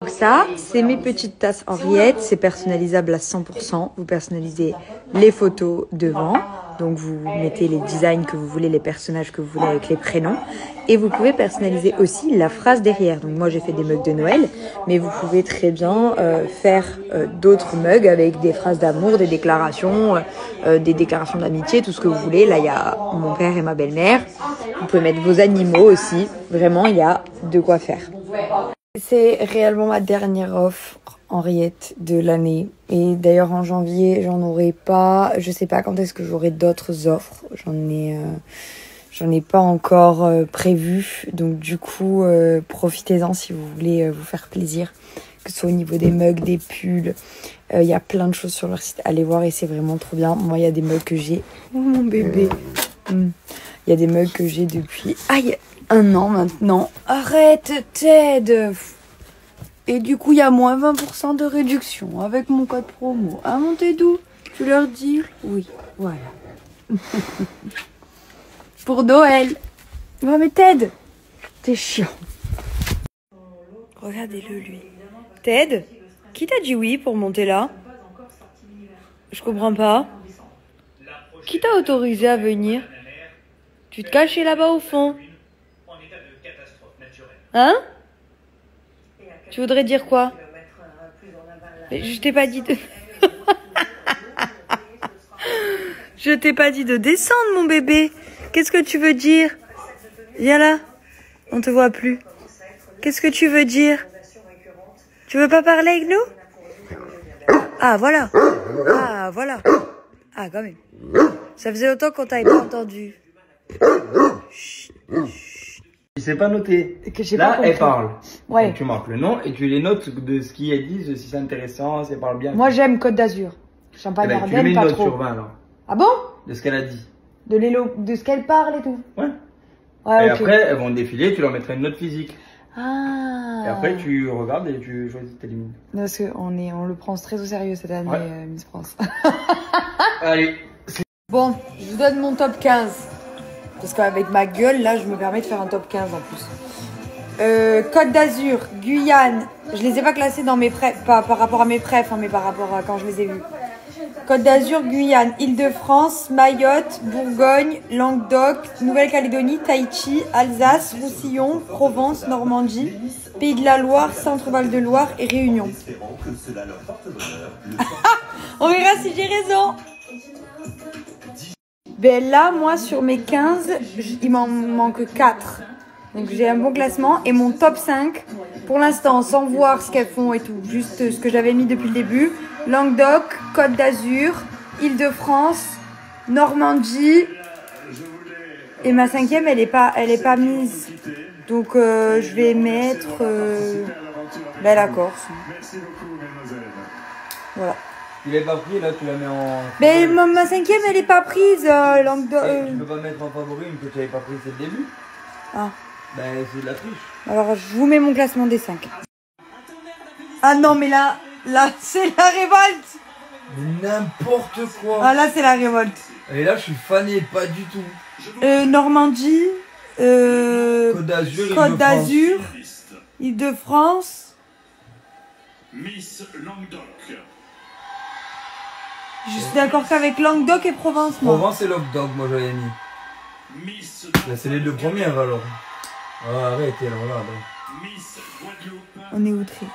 Donc ça, c'est mes petites tasses Henriette, c'est personnalisable à 100%. Vous personnalisez les photos devant, donc vous mettez les designs que vous voulez, les personnages que vous voulez avec les prénoms. Et vous pouvez personnaliser aussi la phrase derrière. Donc moi j'ai fait des mugs de Noël, mais vous pouvez très bien faire d'autres mugs avec des phrases d'amour, des déclarations d'amitié, tout ce que vous voulez. Là il y a mon père et ma belle-mère. Vous pouvez mettre vos animaux aussi. Vraiment, il y a de quoi faire. C'est réellement ma dernière offre Henriette de l'année. Et d'ailleurs en janvier, j'en aurai pas. Je sais pas quand est-ce que j'aurai d'autres offres. J'en ai pas encore prévu. Donc du coup, profitez-en si vous voulez vous faire plaisir. Que ce soit au niveau des mugs, des pulls. Il y a plein de choses sur leur site. Allez voir et c'est vraiment trop bien. Moi, il y a des mugs que j'ai. Oh mon bébé. Il y a des mugs que j'ai depuis... Aïe, 1 an maintenant. Arrête, Ted. Et du coup, il y a moins 20% de réduction avec mon code promo. Ah, mon Tedou, tu leur dis oui, voilà. Pour Noël. Oh, mais Ted, t'es chiant. Regardez-le, lui. Ted, qui t'a dit oui pour monter là? Je comprends pas. Qui t'a autorisé à venir? Tu te cachais là-bas au fond. Hein? Tu voudrais dire quoi? Je t'ai pas dit de... Je t'ai pas dit de descendre, mon bébé. Qu'est-ce que tu veux dire? Viens là. On te voit plus. Qu'est-ce que tu veux dire? Tu veux pas parler avec nous? Ah, voilà. Ah, voilà. Ah, quand même. Ça faisait longtemps qu'on t'avait pas entendu. Chut, chut. Il s'est pas noté. Là, elle parle. Ouais. Donc, tu marques le nom et tu les notes de ce qu'elle dit, si c'est intéressant, si elle parle bien. Moi, j'aime Côte d'Azur. Champagne Ardenne, tu lui mets une pas note trop. sur 20 alors. Ah bon? De ce qu'elle a dit. De ce qu'elle parle et tout. Ouais. Ouais, et okay. Après, elles vont défiler, tu leur mettras une note physique. Ah. Et après, tu regardes et tu choisis, t'élimines. Parce qu'on le prend très au sérieux cette année, ouais. Miss France. Allez. Bon, je vous donne mon top 15. Parce qu'avec ma gueule, là, je me permets de faire un top 15 en plus. Côte d'Azur, Guyane. Je les ai pas classés dans mes prefs, pas par rapport à mes prefs, hein, mais par rapport à quand je les ai vus. Côte d'Azur, Guyane, Île-de-France, Mayotte, Bourgogne, Languedoc, Nouvelle-Calédonie, Tahiti, Alsace, Roussillon, Provence, Normandie, Pays de la Loire, Centre-Val de Loire et Réunion. On verra si j'ai raison. Ben là, moi, sur mes 15, il m'en manque 4. Donc j'ai un bon classement. Et mon top 5, pour l'instant, sans voir ce qu'elles font et tout, juste ce que j'avais mis depuis le début. Languedoc, Côte d'Azur, Île-de-France, Normandie. Et ma 5e, elle est pas mise. Donc je vais mettre la Corse. Voilà. Tu l'as pas pris, là, tu la mets en... Mais ma 5e, elle est pas prise, Languedoc. Tu peux pas mettre en favori une que tu avais pas prise dès le début. Ah. Ben, c'est de la triche. Alors, je vous mets mon classement des 5. Ah non, mais là, c'est la révolte. N'importe quoi. Ah là, c'est la révolte. Et là, je suis fané, pas du tout. Normandie, Côte d'Azur, Île-de-France. Miss Languedoc. Je suis d'accord qu'avec Languedoc et Provence, moi. Provence et Languedoc, moi j'avais mis. C'est les 2 premières alors. Ah, arrête, alors là. On est outrés.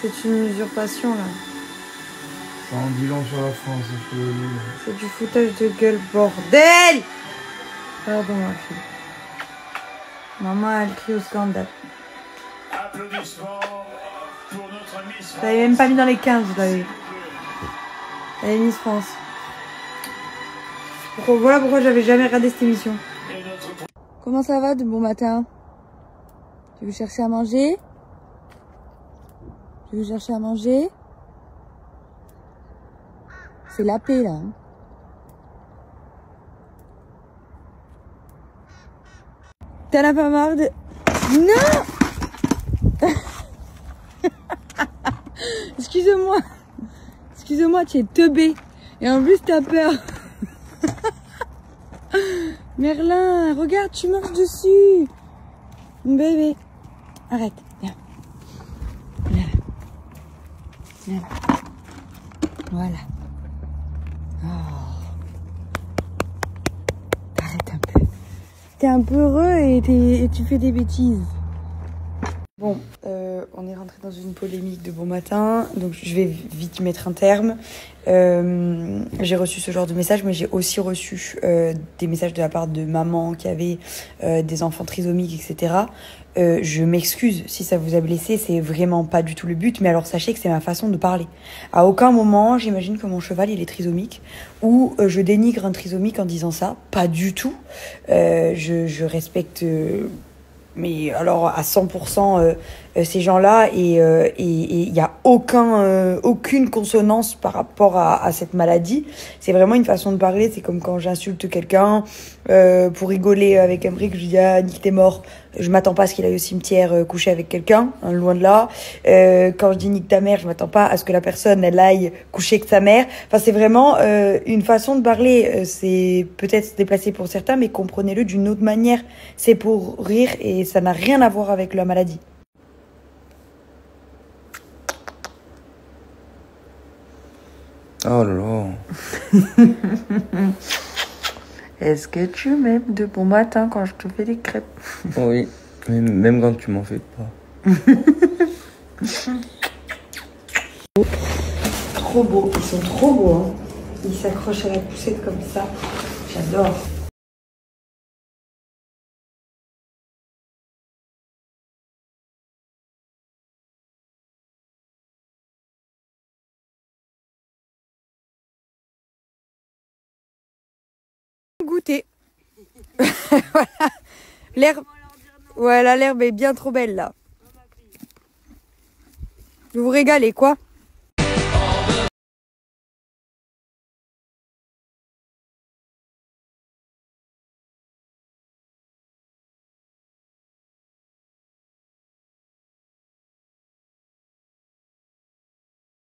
C'est une usurpation là. Ça en dit long sur la France, je peux le dire. C'est du foutage de gueule, bordel! Pardon, ma fille. Maman, elle crie au scandale. Applaudissements pour notre Miss France. Je l'avais même pas mis dans les 15, je l'avais. Elle est Miss France. Voilà pourquoi j'avais jamais regardé cette émission. Comment ça va de bon matin? Tu veux chercher à manger? Tu veux chercher à manger? C'est la paix là. Hein. T'en as pas marre de... Non. Excuse-moi. Excuse-moi, tu es teubé. Et en plus, t'as peur. Merlin, regarde, tu marches dessus. Bébé, arrête, viens. Viens. Voilà. Oh. Arrête un peu. T'es un peu heureux et tu fais des bêtises. Bon, on est rentré dans une polémique de bon matin, donc je vais vite y mettre un terme. J'ai reçu ce genre de messages, mais j'ai aussi reçu des messages de la part de mamans qui avaient des enfants trisomiques, etc. Je m'excuse si ça vous a blessé, c'est vraiment pas du tout le but, mais alors sachez que c'est ma façon de parler. À aucun moment, j'imagine que mon cheval il est trisomique, ou je dénigre un trisomique en disant ça, pas du tout. Je respecte... mais alors à 100% ces gens-là et il y a aucune consonance par rapport à cette maladie. C'est vraiment une façon de parler. C'est comme quand j'insulte quelqu'un pour rigoler avec un brick, je dis ah Nick t'es mort. Je m'attends pas à ce qu'il aille au cimetière coucher avec quelqu'un, hein, loin de là. Quand je dis nique ta mère, je m'attends pas à ce que la personne elle aille coucher avec sa mère. Enfin c'est vraiment une façon de parler. C'est peut-être déplacé pour certains, mais comprenez-le d'une autre manière. C'est pour rire et ça n'a rien à voir avec la maladie. Oh là là. Est-ce que tu m'aimes de bon matin quand je te fais des crêpes? Oui, mais même quand tu m'en fais pas. Trop beaux, ils sont trop beaux. Hein. Ils s'accrochent à la poussette comme ça. J'adore. Goûter. Voilà. L'herbe. Voilà, l'herbe est bien trop belle là. Vous vous régalez quoi?